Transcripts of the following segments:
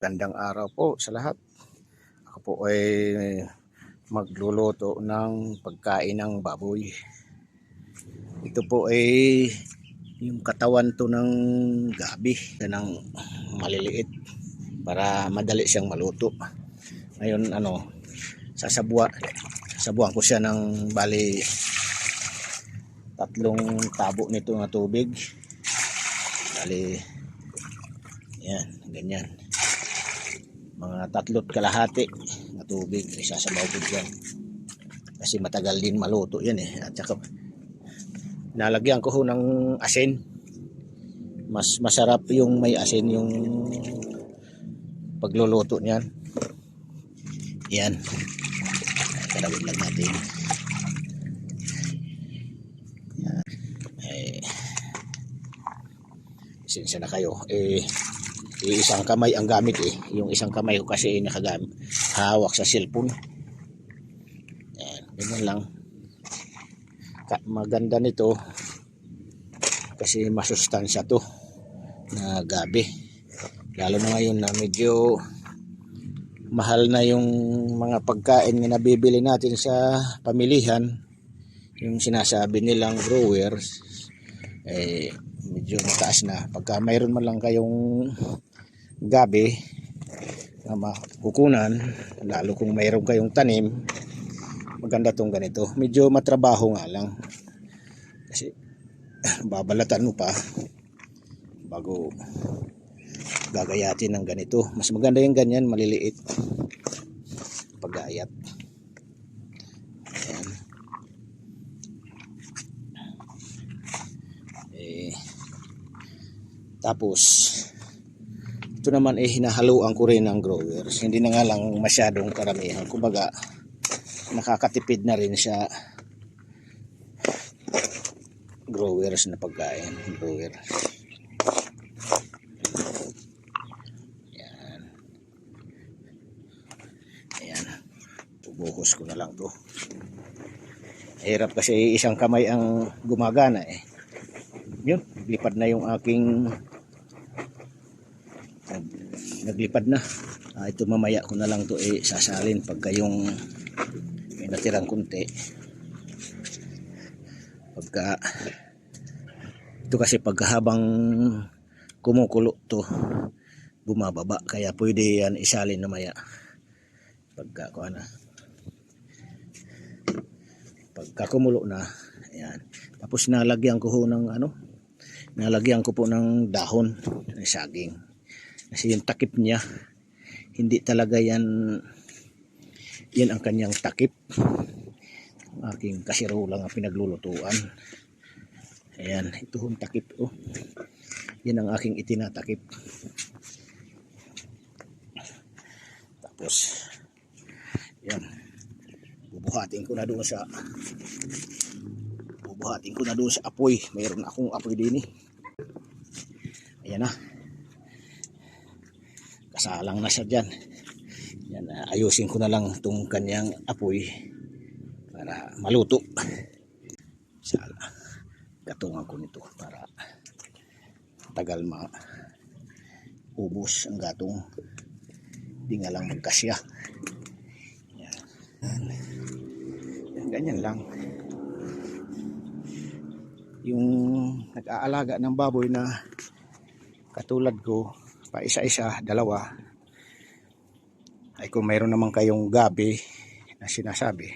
Gandang araw po sa lahat. Ako po ay magluluto ng pagkain ng baboy. Ito po ay yung katawan to ng gabi ng maliliit para madali siyang maluto. Ngayon sasabuan ko siya ng bali 3 tabo nito na tubig. Bali yan, ganyan. Mga 3.5 na tubig isasabaw ko dyan kasi matagal din maluto yan at saka nalagyan ko ng asin. Mas masarap yung may asin yung pagluluto niyan. Yan, kalawin lang natin yan. Sinsya na kayo isang kamay ang gamit yung isang kamay ko kasi hawak sa cellphone. Yan, ganyan lang. Maganda nito kasi masustansya to na gabi, lalo na ngayon na medyo mahal na yung mga pagkain na nabibili natin sa pamilihan. Yung sinasabi nilang growers medyo mataas na. Pagka mayroon man lang kayong gabi na makukunan, lalo kung mayroon kayong tanim, maganda tong ganito. Medyo matrabaho nga lang kasi babalatan mo pa bago gagayatin ng ganito. Mas maganda yung ganyan, maliliit paggayat. Ayan. Tapos ito naman hinahaluan ko rin ng growers. Hindi na nga lang masyadong karamihan. Kumbaga nakakatipid na rin sa growers na pagkain. Grower. Yan. Ayan. Bubuhos ko na lang to. Hirap kasi isang kamay ang gumagana Yun, naglipad na yung aking naglipad na. Ito mamaya ko na lang to sasalin pagka yung may natirang kunti. Pagka ito kasi pagkahabang kumukulo to bumababa, kaya pwede yan isalin na maya pagka pagka kumulo na. Ayan. Tapos nalagyan ko po ng dahon ng saging. Kasi yung takip niya, hindi talaga yan ang kanyang takip. Aking kasirola ang pinaglulutuan. Ayan, ito yung takip. Yan ang aking itinatakip. Tapos, yan. Bubuhatin ko na doon sa apoy. Mayroon akong apoy din Ayan na. Kasalang na siya dyan. Yan, ayusin ko na lang itong kanyang apoy para maluto. Gatungan ko nito para tagal maubos ang gatong. Hindi nga lang magkasya. Yan. Ganyan lang. Yung nag-aalaga ng baboy na katulad ko, pa isa-isa, 2, ay kung mayroon naman kayong gabi na sinasabi,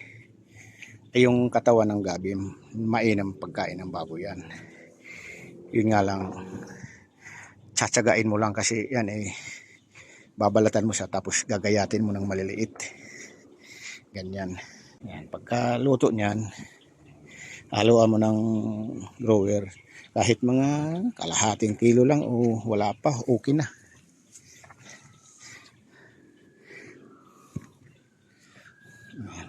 ay yung katawan ng gabi mainam pagkain ng baboy yan. Yun nga lang, tsatsagain mo lang kasi yan babalatan mo siya tapos gagayatin mo ng maliliit. Ganyan. Yan, pagka luto niyan, haluan mo ng grower kahit mga kalahating kilo lang o wala pa, okay na. Ayan.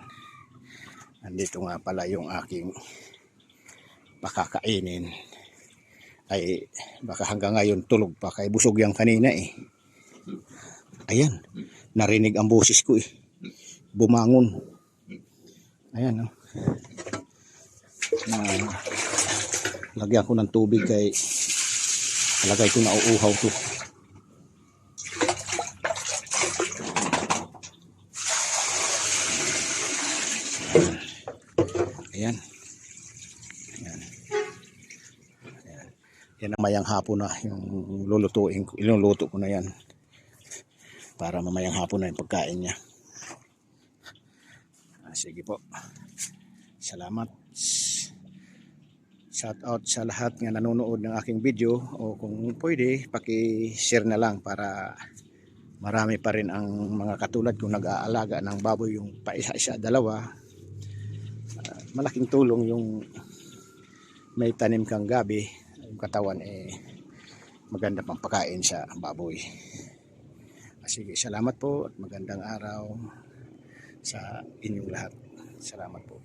Andito nga pala yung aking pakakainin. Ay baka hanggang ngayon tulog pa kay busog yan kanina Ayan, narinig ang boses ko bumangon. Ayan lagyan ko ng tubig kay alagay ko na uuhaw to. Ayan. Ayan. Ayan. Yan ang mayang hapon na yung lulutuin ko. Iluluto ko na yan. Para mamayang hapon na yung pagkain niya. Sige po. Salamat. Shout out sa lahat nga nanonood ng aking video, o kung pwede paki-share na lang para marami pa rin ang mga katulad kong nag-aalaga ng baboy, yung paisa-isa, dalawa. Malaking tulong yung may tanim kang gabi, yung katawan maganda pang pagkain sa baboy. Sige, salamat po at magandang araw sa inyong lahat. Salamat po.